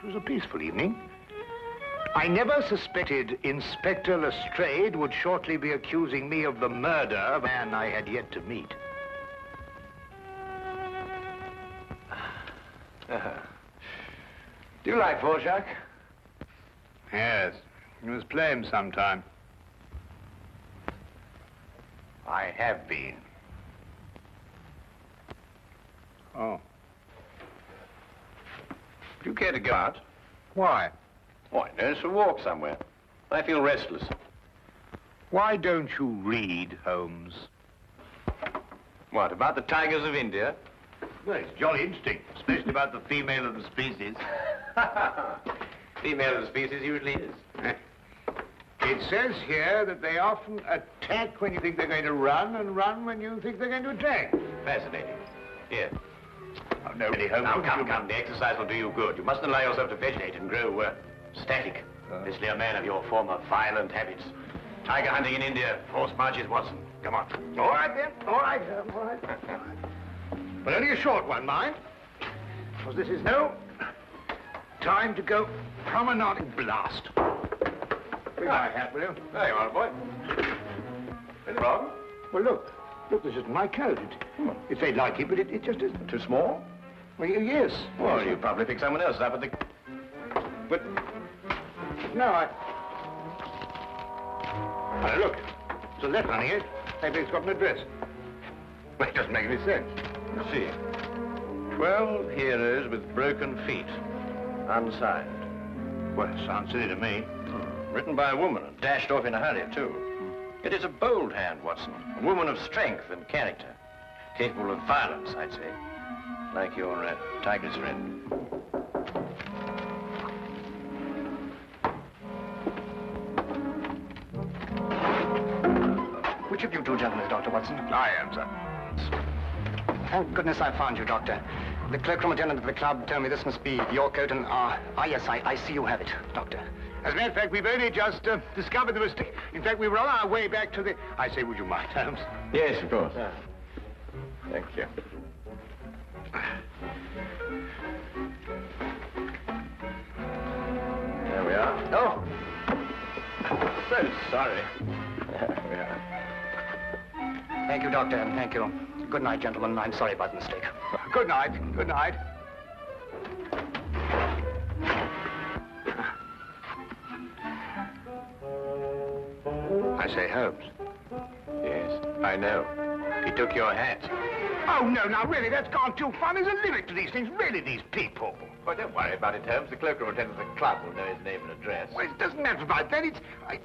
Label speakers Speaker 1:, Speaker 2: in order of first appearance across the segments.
Speaker 1: It was a peaceful evening. I never suspected Inspector Lestrade would shortly be accusing me of the murder of a man I had yet to meet.
Speaker 2: Do you like Vorjak?
Speaker 1: Yes, you must play him sometime.
Speaker 2: I have been.
Speaker 1: Oh.
Speaker 2: Do you care to go out?
Speaker 1: Why?
Speaker 2: Why, there's a walk somewhere. I feel restless.
Speaker 1: Why don't you read, Holmes?
Speaker 2: What, about the tigers of India?
Speaker 1: Well, it's jolly interesting, especially about the female of the species.
Speaker 2: Female of the species usually is.
Speaker 1: It says here that they often attack when you think they're going to run and run when you think they're going to attack.
Speaker 2: Fascinating. Here.
Speaker 1: Oh, no, really, Holmes.
Speaker 2: Now, come. The exercise will do you good. You mustn't allow yourself to vegetate and grow static. Especially a man of your former violent habits. Tiger hunting in India, horse marches, Watson. Come on.
Speaker 1: All right, then. All right, all right. But only a short one, mind. Because this is no time to go promenading. Blast. Bring my hat, will you?
Speaker 2: There you are, boy. Anything wrong?
Speaker 1: Well, look. Look, this isn't my coat. It's very like it, but it just isn't.
Speaker 2: Too small?
Speaker 1: Well, yes.
Speaker 2: Well, you probably picked someone else up at the...
Speaker 1: But... No, Oh, look. There's a letter on here. Maybe it's got an address. Well, it doesn't make any sense.
Speaker 2: Let's see. 12 heroes with broken feet. Unsigned.
Speaker 1: Well, it sounds silly to me.
Speaker 2: Written by a woman and dashed off in a hurry, too. It is a bold hand, Watson. A woman of strength and character. Capable of violence, I'd say. Like your tiger's friend.
Speaker 3: Which of you two gentlemen is Dr. Watson?
Speaker 1: I am, sir.
Speaker 3: Thank goodness I found you, Doctor. The cloakroom attendant of the club told me this must be your coat and, yes, I see you have it, Doctor.
Speaker 1: As a matter of fact, we've only just discovered the mistake. In fact, we were on our way back to the... I say, would you mind, Holmes?
Speaker 2: Yes, of course. Thank you. There we are. Oh! So sorry. There we are.
Speaker 3: Thank you, Doctor, and thank you. Good night, gentlemen. I'm sorry about the mistake.
Speaker 1: Good night. Good night. I say, Holmes.
Speaker 2: Yes, I know. He took your hat.
Speaker 1: Oh, no, now, really, that's gone too far. There's a limit to these things. Really, these people.
Speaker 2: Well, don't worry about it, Holmes. The cloakroom attendant of the club will know his name and address.
Speaker 1: Well, it doesn't matter about that. It's... I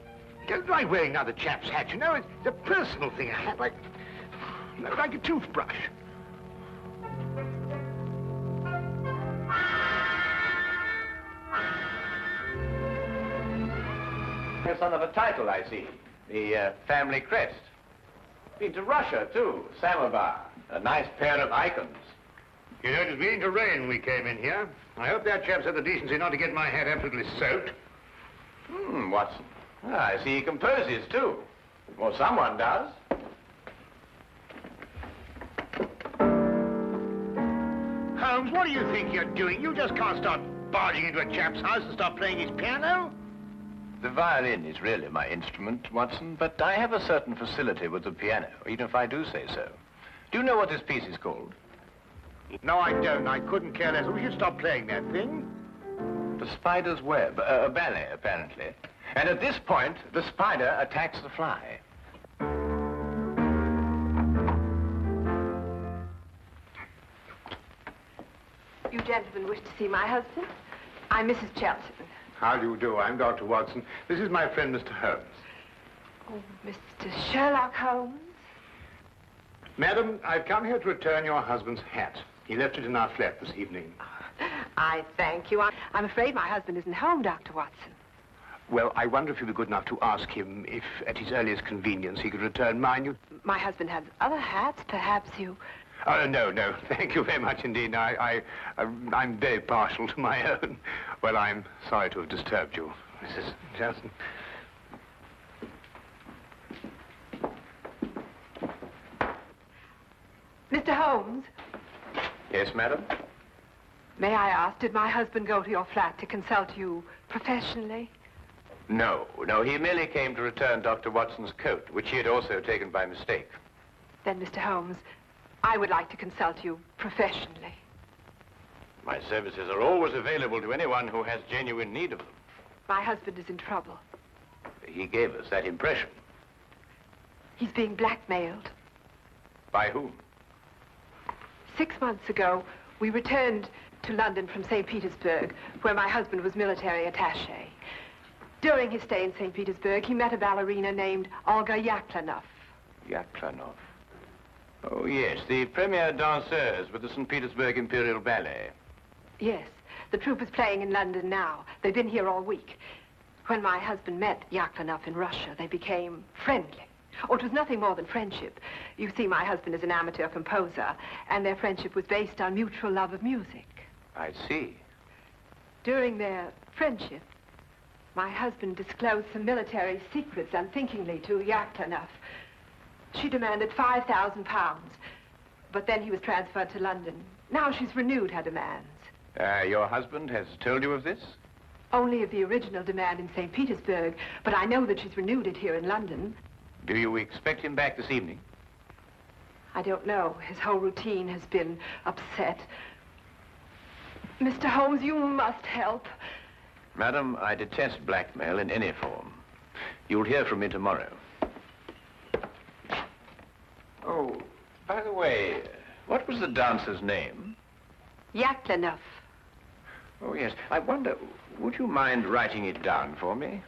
Speaker 1: don't like wearing another chap's hat, you know. It's a personal thing. A hat like a toothbrush.
Speaker 2: The son of a title, I see. The family crest. Been to Russia, too. Samovar. A nice pair of icons.
Speaker 1: You know, it was beginning to rain when we came in here. I hope that chap's had the decency not to get my hat absolutely soaked.
Speaker 2: Watson. I see he composes, too. Well, someone does.
Speaker 1: Holmes, what do you think you're doing? You just can't start barging into a chap's house and start playing his piano.
Speaker 2: The violin is really my instrument, Watson, but I have a certain facility with the piano, even if I do say so. Do you know what this piece is called?
Speaker 1: No, I don't. I couldn't care less. We should stop playing that thing.
Speaker 2: The Spider's Web, a ballet, apparently. And at this point, the spider attacks the fly.
Speaker 4: You gentlemen wish to see my husband? I'm Mrs. Chelton.
Speaker 1: How do you do? I'm Dr. Watson. This is my friend, Mr. Holmes.
Speaker 4: Oh, Mr. Sherlock Holmes?
Speaker 1: Madam, I've come here to return your husband's hat. He left it in our flat this evening.
Speaker 4: I thank you. I'm afraid my husband isn't home, Dr. Watson.
Speaker 1: Well, I wonder if you'd be good enough to ask him if, at his earliest convenience, he could return mine.
Speaker 4: My husband has other hats. Perhaps you...
Speaker 1: Oh, no. Thank you very much indeed. I'm very partial to my own. Well, I'm sorry to have disturbed you, Mrs. Johnson.
Speaker 4: Mr. Holmes?
Speaker 2: Yes, madam?
Speaker 4: May I ask, did my husband go to your flat to consult you professionally?
Speaker 2: No, he merely came to return Dr. Watson's coat, which he had also taken by mistake.
Speaker 4: Then, Mr. Holmes, I would like to consult you professionally.
Speaker 2: My services are always available to anyone who has genuine need of them.
Speaker 4: My husband is in trouble.
Speaker 2: He gave us that impression.
Speaker 4: He's being blackmailed.
Speaker 2: By whom?
Speaker 4: 6 months ago, we returned to London from St. Petersburg, where my husband was military attaché. During his stay in St. Petersburg, he met a ballerina named Olga Yaklanoff.
Speaker 2: Yaklanoff? Oh, yes, the premier danseuse with the St. Petersburg Imperial Ballet.
Speaker 4: Yes, the troupe is playing in London now. They've been here all week. When my husband met Yaklanoff in Russia, they became friendly. Oh, it was nothing more than friendship. You see, my husband is an amateur composer, and their friendship was based on mutual love of music.
Speaker 2: I see.
Speaker 4: During their friendship, my husband disclosed some military secrets unthinkingly to Yaklanoff. She demanded £5,000, but then he was transferred to London. Now she's renewed her demands.
Speaker 2: Your husband has told you of this?
Speaker 4: Only of the original demand in St. Petersburg, but I know that she's renewed it here in London.
Speaker 2: Do you expect him back this evening?
Speaker 4: I don't know. His whole routine has been upset. Mr. Holmes, you must help.
Speaker 2: Madam, I detest blackmail in any form. You'll hear from me tomorrow. Oh, by the way, what was the dancer's name?
Speaker 4: Yaklanoff.
Speaker 2: Oh, yes. I wonder, would you mind writing it down for me?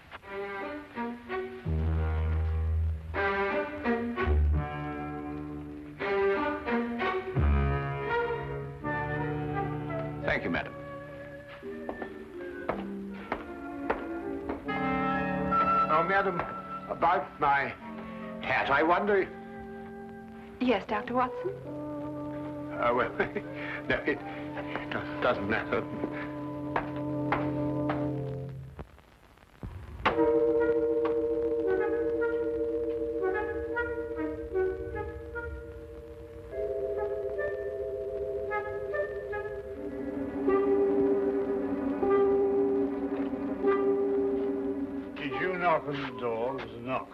Speaker 2: Thank you, madam.
Speaker 1: Oh, madam, about my hat, I wonder...
Speaker 4: Yes, Dr. Watson?
Speaker 1: Oh, well, no, it doesn't matter. Did you knock on the door? There's a knock.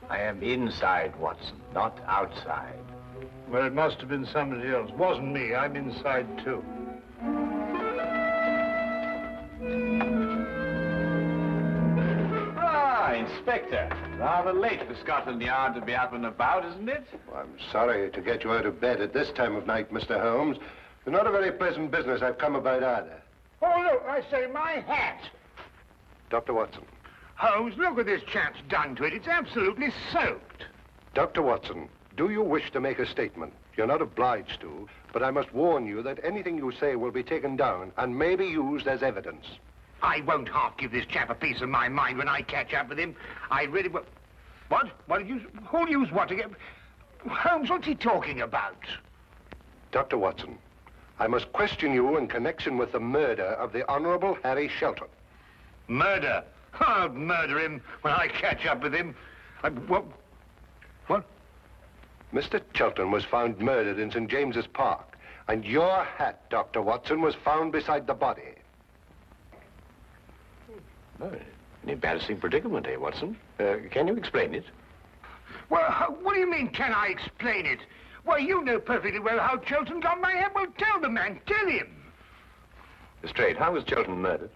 Speaker 2: I am inside, Watson, not outside.
Speaker 1: Well, it must have been somebody else. Wasn't me. I'm inside, too.
Speaker 2: Ah, Inspector. Rather late for Scotland Yard to be up and about, isn't it?
Speaker 5: Well, I'm sorry to get you out of bed at this time of night, Mr. Holmes. It's not a very pleasant business I've come about either.
Speaker 1: Oh, look, I say, my hat.
Speaker 5: Dr. Watson.
Speaker 1: Holmes, look what this chap's done to it. It's absolutely soaked.
Speaker 5: Dr. Watson, do you wish to make a statement? You're not obliged to, but I must warn you that anything you say will be taken down and may be used as evidence.
Speaker 1: I won't half give this chap a piece of my mind when I catch up with him. I really will. What? What did you... Who'll use what to get... Holmes, what's he talking about?
Speaker 5: Dr. Watson, I must question you in connection with the murder of the Honorable Harry Shelton.
Speaker 1: Murder? I'll murder him when I catch up with him. What?
Speaker 5: Mr. Shelton was found murdered in St. James's Park, and your hat, Dr. Watson, was found beside the body.
Speaker 2: Oh, an embarrassing predicament, eh, Watson? Can you explain it?
Speaker 1: Well, what do you mean, can I explain it? Well, you know perfectly well how Shelton got my hat. Well, tell the man, tell him.
Speaker 2: Straight, how was Shelton murdered?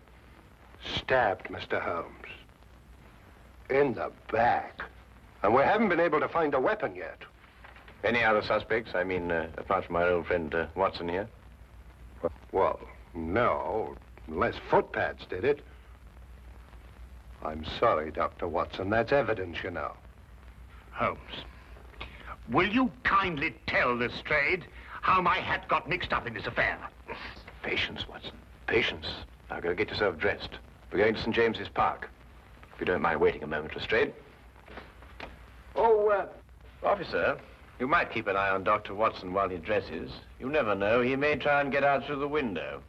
Speaker 5: Stabbed, Mr. Holmes. In the back. And we haven't been able to find a weapon yet.
Speaker 2: Any other suspects? I mean, apart from our old friend Watson here?
Speaker 5: Well, no, unless footpads did it. I'm sorry, Dr. Watson. That's evidence, you know.
Speaker 1: Holmes, will you kindly tell Lestrade how my hat got mixed up in this affair?
Speaker 2: Patience, Watson. Patience. Now go get yourself dressed. We're going to St. James's Park. If you don't mind waiting a moment, Lestrade. Oh, officer, you might keep an eye on Dr. Watson while he dresses. You never know. He may try and get out through the window.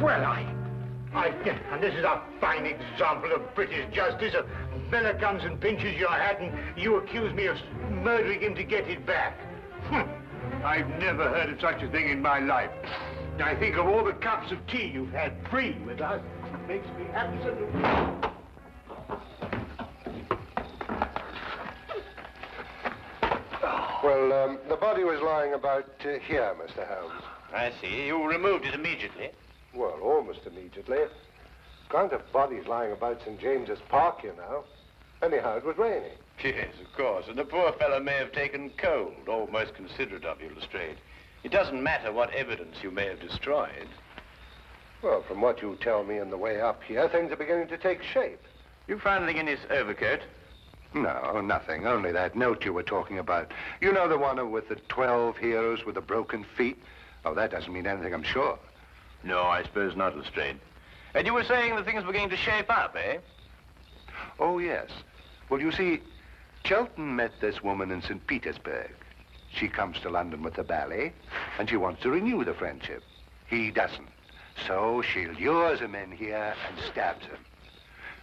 Speaker 1: Well, and this is a fine example of British justice. A fella comes and pinches your hat and you accuse me of murdering him to get it back. I've never heard of such a thing in my life. I think of all the cups of tea you've had free with us. It makes me absolutely...
Speaker 5: Well, the body was lying about here, Mr. Holmes.
Speaker 2: I see. You removed it immediately.
Speaker 5: Well, almost immediately. Can't have bodies lying about St. James's Park, you know. Anyhow, it was raining.
Speaker 2: Yes, of course. And the poor fellow may have taken cold. Oh, most considerate of you, Lestrade. It doesn't matter what evidence you may have destroyed.
Speaker 5: Well, from what you tell me on the way up here, things are beginning to take shape.
Speaker 2: You found anything in his overcoat?
Speaker 5: No, nothing. Only that note you were talking about. You know the one with the 12 heroes with the broken feet? Oh, that doesn't mean anything, I'm sure.
Speaker 2: No, I suppose not, Lestrade. And you were saying that things were beginning to shape up, eh?
Speaker 5: Oh, yes. Well, you see, Chelton met this woman in St. Petersburg. She comes to London with the ballet, and she wants to renew the friendship. He doesn't. So she lures him in here and stabs him.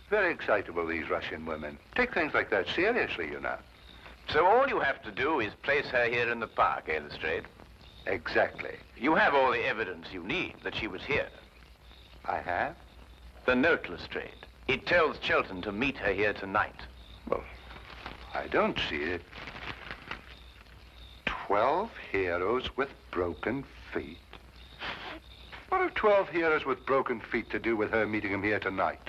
Speaker 5: Very excitable, these Russian women. Take things like that seriously, you know.
Speaker 2: So all you have to do is place her here in the park, eh, Lestrade?
Speaker 5: Exactly.
Speaker 2: You have all the evidence you need that she was here.
Speaker 5: I have?
Speaker 2: The note, Lestrade. It tells Chelton to meet her here tonight.
Speaker 5: Well, I don't see it. 12 heroes with broken feet. What have 12 heroes with broken feet to do with her meeting him here tonight?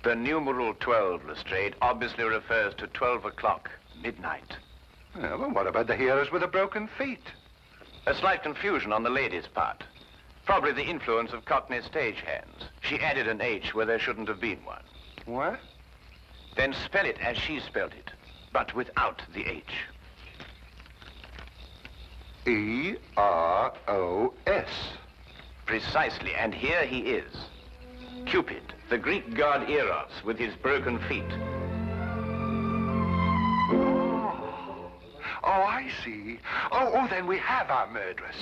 Speaker 2: The numeral 12, Lestrade, obviously refers to 12 o'clock, midnight.
Speaker 5: Well, what about the heroes with the broken feet?
Speaker 2: A slight confusion on the lady's part. Probably the influence of Cockney stagehands. She added an H where there shouldn't have been one.
Speaker 5: What?
Speaker 2: Then spell it as she spelled it, but without the H.
Speaker 5: E-R-O-S.
Speaker 2: Precisely, and here he is. Cupid, the Greek god Eros, with his broken feet.
Speaker 5: Oh, I see. Oh, then we have our murderess.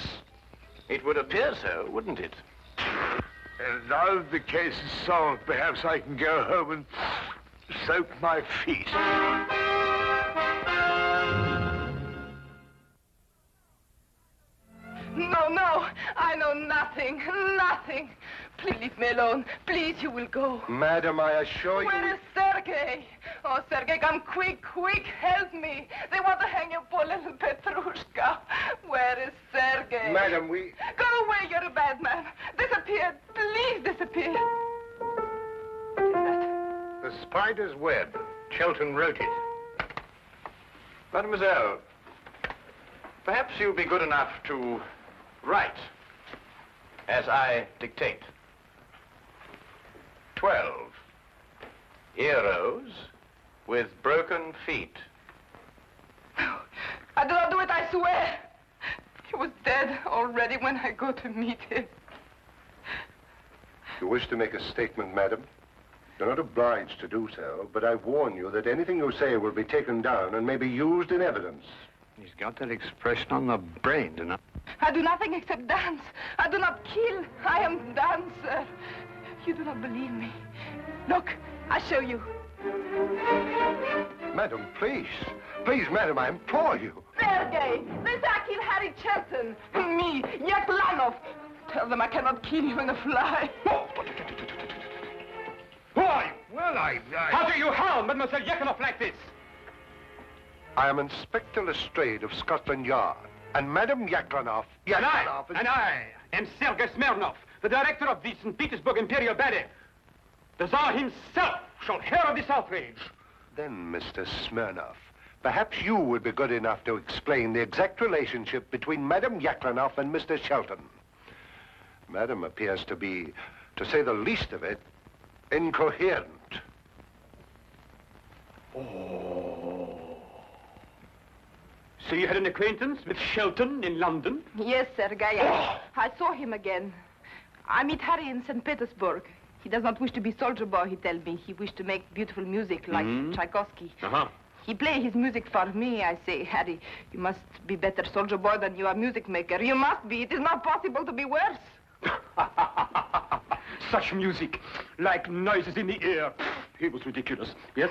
Speaker 2: It would appear so, wouldn't it?
Speaker 1: And now that the case is solved, perhaps I can go home and soak my feet.
Speaker 4: No, I know nothing. Please leave me alone. Please, you will go.
Speaker 5: Madam, I assure you...
Speaker 4: Where is Sergei? Oh, Sergei, come quick, help me. They want to hang your poor little Petrushka. Where is Sergei?
Speaker 5: Madam, we...
Speaker 4: Go away, you're a bad man. Disappear, please disappear. What is that?
Speaker 1: The spider's web. Chelton wrote it.
Speaker 2: Mademoiselle, perhaps you'll be good enough to write as I dictate. 12 heroes with broken feet.
Speaker 4: I do not do it, I swear. He was dead already when I go to meet him.
Speaker 5: You wish to make a statement, madam? You're not obliged to do so, but I warn you that anything you say will be taken down and may be used in evidence.
Speaker 1: He's got that expression on the brain, you know.
Speaker 4: I do nothing except dance. I do not kill. I am dancer. You do not believe me. Look, I show you.
Speaker 5: Madam, please. Please, madam, I implore you.
Speaker 4: Sergei, they say I killed Harry Chelton. Me, Yaklanov. Tell them I cannot kill even a fly.
Speaker 1: Who are you? Well,
Speaker 6: How do you harm Mademoiselle Yaklanov like this?
Speaker 5: I am Inspector Lestrade of Scotland Yard. And Madam Yaklanov...
Speaker 6: And I am Sergei Smirnov, the director of the St. Petersburg Imperial Ballet. The Tsar himself shall hear of this outrage.
Speaker 5: Then, Mr. Smirnov, perhaps you would be good enough to explain the exact relationship between Madam Yaklanov and Mr. Shelton. Madam appears to be, to say the least of it, incoherent.
Speaker 6: So you had an acquaintance with Shelton in London?
Speaker 4: Yes, Sergei. I saw him again. I meet Harry in St. Petersburg. He does not wish to be soldier boy, he tells me. He wished to make beautiful music like Tchaikovsky. He play his music for me. I say, Harry, you must be better soldier boy than you are music maker. You must be. It is not possible to be worse.
Speaker 6: Such music, like noises in the air. He was ridiculous. Yes?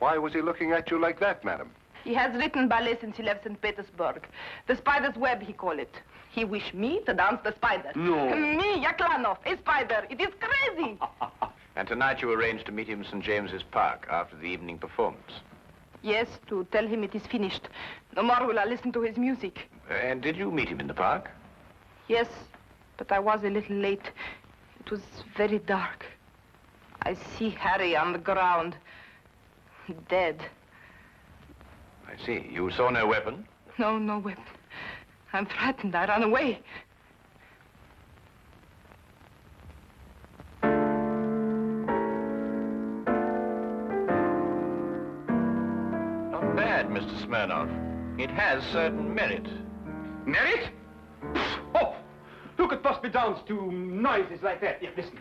Speaker 5: Why was he looking at you like that, madam?
Speaker 7: He has written ballet since he left St. Petersburg. The spider's web, he call it. He wish me to dance the spider.
Speaker 2: No.
Speaker 7: Me, Yaklanov, a spider. It is crazy.
Speaker 2: And tonight you arranged to meet him in St. James's Park after the evening performance.
Speaker 7: Yes, to tell him it is finished. No more will I listen to his music.
Speaker 2: And did you meet him in the park?
Speaker 7: Yes, but I was a little late. It was very dark. I see Harry on the ground, dead.
Speaker 2: I see. You saw no weapon?
Speaker 7: No, no weapon. I'm frightened. I ran away.
Speaker 2: Not bad, Mr. Smirnov. It has certain merit.
Speaker 6: Merit? Oh, who could possibly dance to noises like that? Here, listen.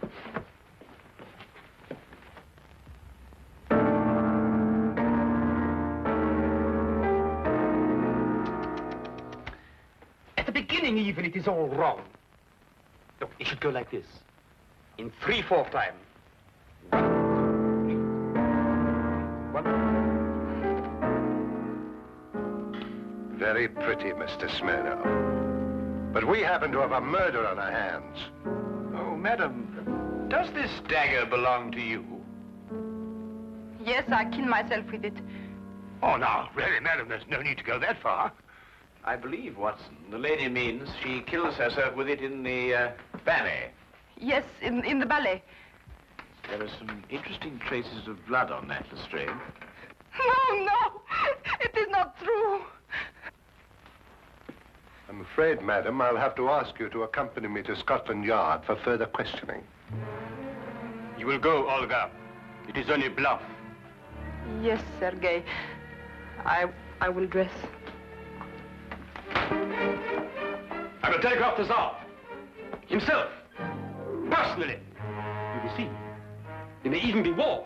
Speaker 6: At the beginning, even, it is all wrong. Look, it should go like this. In 3/4 time. 1, 2.
Speaker 5: Very pretty, Mr. Smirnov. But we happen to have a murder on our hands.
Speaker 2: Oh, madam, does this dagger belong to you?
Speaker 7: Yes, I killed myself with it.
Speaker 1: Oh, now, really, madam, there's no need to go that far.
Speaker 2: I believe, Watson, the lady means she kills herself with it in the ballet.
Speaker 7: Yes, in the ballet.
Speaker 2: There are some interesting traces of blood on that, Lestrade.
Speaker 7: No, no, it is not true.
Speaker 5: I'm afraid, madam, I'll have to ask you to accompany me to Scotland Yard for further questioning.
Speaker 6: You will go, Olga. It is only bluff.
Speaker 7: Yes, Sergei. I will dress.
Speaker 6: I will telegraph the Tsar. Himself. Personally. You will see. There may even be war.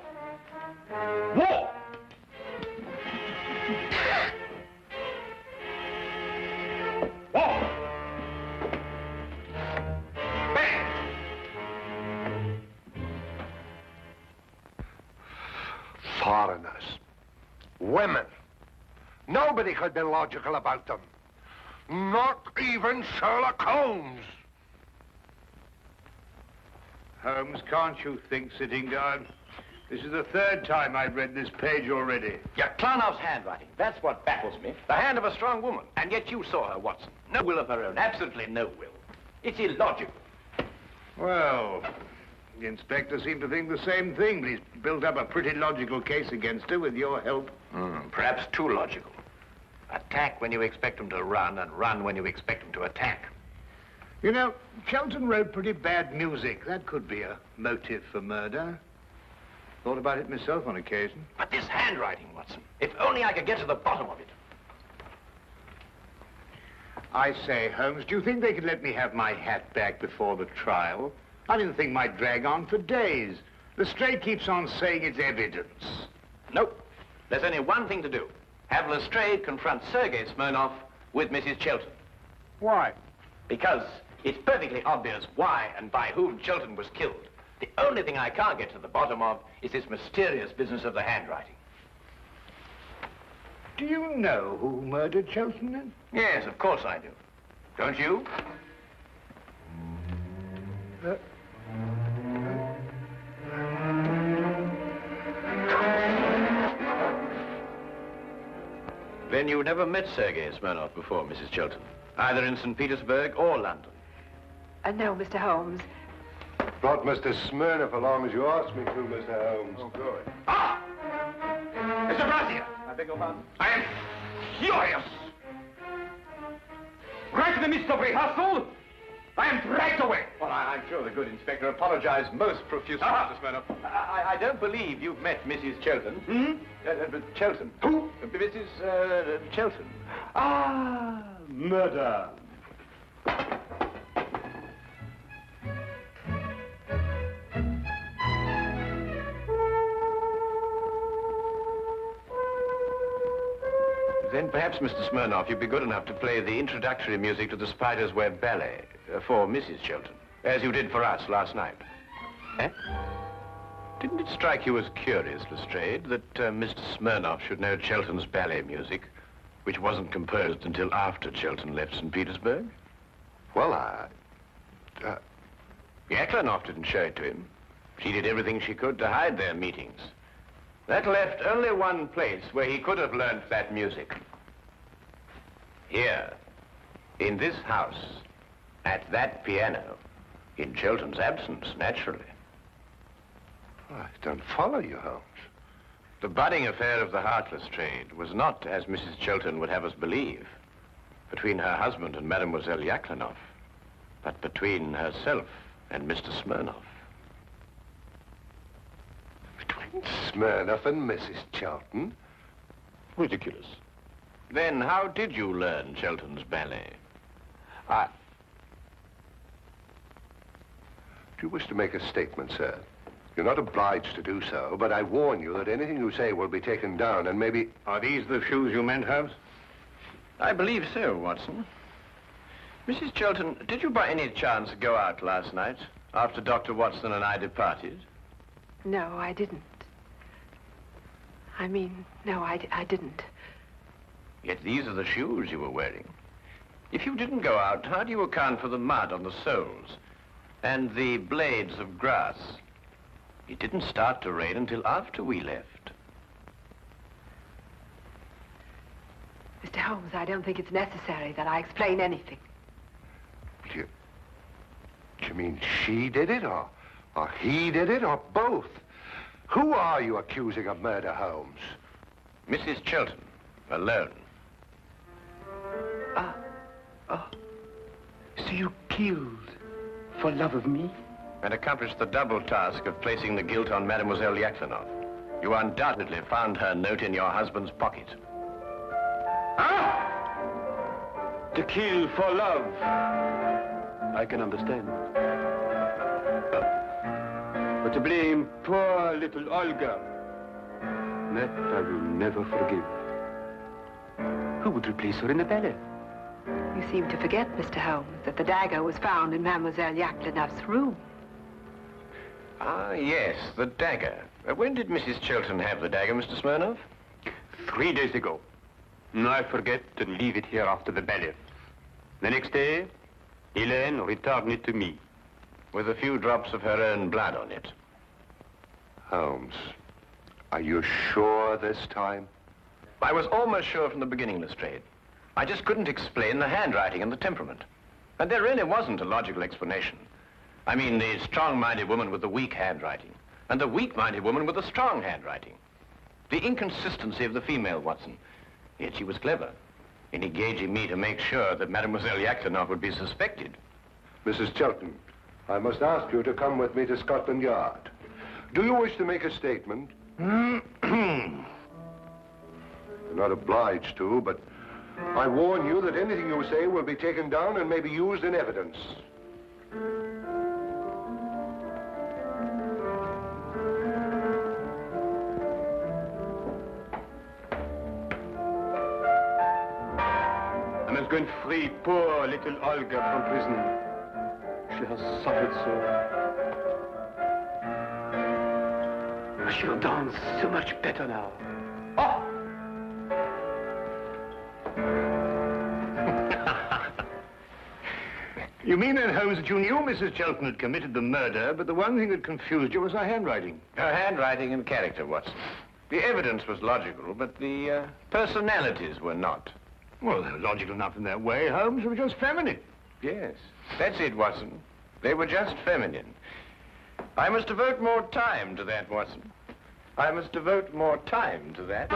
Speaker 6: War! War! Bang!
Speaker 5: Foreigners. Women. Nobody could be logical about them. Not even Sherlock Holmes.
Speaker 1: Holmes, can't you think, sitting down? This is the 3rd time I've read this page already.
Speaker 2: Yaklanov's handwriting. That's what baffles me. The hand of a strong woman. And yet you saw her, Watson. No will of her own. Absolutely no will. It's illogical.
Speaker 1: Well, the inspector seemed to think the same thing, but he's built up a pretty logical case against her with your help.
Speaker 2: Perhaps too logical. Attack when you expect them to run, and run when you expect them to attack.
Speaker 1: You know, Shelton wrote pretty bad music. That could be a motive for murder. Thought about it myself on occasion.
Speaker 2: But this handwriting, Watson, if only I could get to the bottom of it.
Speaker 1: I say, Holmes, do you think they could let me have my hat back before the trial? I mean, the thing might drag on for days. Lestrade keeps on saying it's evidence.
Speaker 2: Nope. There's only one thing to do. Have Lestrade confront Sergei Smirnov with Mrs. Chilton.
Speaker 1: Why?
Speaker 2: Because it's perfectly obvious why and by whom Chilton was killed. The only thing I can't get to the bottom of is this mysterious business of the handwriting.
Speaker 1: Do you know who murdered Shelton, then?
Speaker 2: Yes, of course I do. Don't you? Then you never met Sergei Smirnov before, Mrs. Chilton, either in St. Petersburg or London.
Speaker 4: No, Mr. Holmes.
Speaker 5: Brought Mr. Smirnov along as you asked me to, Mr. Holmes.
Speaker 2: Oh, good.
Speaker 6: Ah! Mr. Brazier!
Speaker 2: I beg your pardon?
Speaker 6: I am furious! Right in the midst of rehearsal, I am dragged away.
Speaker 2: Well, I'm sure the good inspector apologized most profusely, Mr. Smirnov. I don't believe you've met Mrs. Chilton. But Chilton.
Speaker 6: Who?
Speaker 2: Mrs. Chilton.
Speaker 6: Ah, murder.
Speaker 2: Then perhaps, Mr. Smirnov, you'd be good enough to play the introductory music to the Spider's Web Ballet for Mrs. Chilton, as you did for us last night. Eh? Didn't it strike you as curious, Lestrade, that Mr. Smirnoff should know Chelten's ballet music, which wasn't composed until after Chelten left St. Petersburg?
Speaker 5: Well,
Speaker 2: Yaklanoff didn't show it to him. She did everything she could to hide their meetings. That left only one place where he could have learned that music. Here, in this house, at that piano, in Chelten's absence, naturally.
Speaker 5: I don't follow you, Holmes.
Speaker 2: The budding affair of the Heartless trade was not, as Mrs. Chelten would have us believe, between her husband and Mademoiselle Yaklanoff, but between herself and Mr. Smirnoff.
Speaker 5: Between Smirnoff and Mrs. Chelten?
Speaker 2: Ridiculous. Then how did you learn Chelten's ballet?
Speaker 5: Do you wish to make a statement, sir? You're not obliged to do so, but I warn you that anything you say will be taken down and maybe...
Speaker 1: Are these the shoes you meant, Holmes?
Speaker 2: I believe so, Watson. Mrs. Chelten, did you by any chance go out last night after Dr. Watson and I departed?
Speaker 4: No, I didn't. I mean, no, I didn't.
Speaker 2: Yet these are the shoes you were wearing. If you didn't go out, how do you account for the mud on the soles and the blades of grass? It didn't start to rain until after we left.
Speaker 4: Mr. Holmes, I don't think it's necessary that I explain anything.
Speaker 5: Do you mean she did it, or he did it, or both? Who are you accusing of murder, Holmes?
Speaker 2: Mrs. Chelten, alone.
Speaker 6: So you killed for love of me?
Speaker 2: And accomplished the double task of placing the guilt on Mademoiselle Yaklanoff. You undoubtedly found her note in your husband's pocket.
Speaker 6: To kill for love. I can understand. But to blame poor little Olga, that I will never forgive. Who would replace her in the ballet?
Speaker 4: You seem to forget, Mr. Holmes, that the dagger was found in Mademoiselle Yaklanoff's room.
Speaker 2: Ah, yes, the dagger. When did Mrs. Chelten have the dagger, Mr. Smirnoff?
Speaker 6: 3 days ago. I forget to leave it here after the ballet. The next day, Helene returned it to me.
Speaker 2: With a few drops of her own blood on it.
Speaker 5: Holmes, are you sure this time?
Speaker 2: I was almost sure from the beginning, Lestrade. I just couldn't explain the handwriting and the temperament. And there really wasn't a logical explanation. I mean, the strong-minded woman with the weak handwriting, and the weak-minded woman with the strong handwriting. The inconsistency of the female, Watson. Yet she was clever in engaging me to make sure that Mademoiselle Yaklanoff would be suspected.
Speaker 5: Mrs. Chelten, I must ask you to come with me to Scotland Yard. Do you wish to make a statement? You're not obliged to, but I warn you that anything you say will be taken down and may be used in evidence.
Speaker 6: I must go and free poor little Olga from prison. She has suffered so. She'll dance so much better now. Oh!
Speaker 1: You mean then, Holmes, that you knew Mrs. Chelten had committed the murder, but the one thing that confused you was her handwriting?
Speaker 2: Her handwriting and character, Watson. The evidence was logical, but the personalities were not.
Speaker 1: Well, they were logical enough in their way, Holmes. They were just feminine.
Speaker 2: Yes, that's it, Watson. They were just feminine. I must devote more time to that, Watson. I must devote more time to that.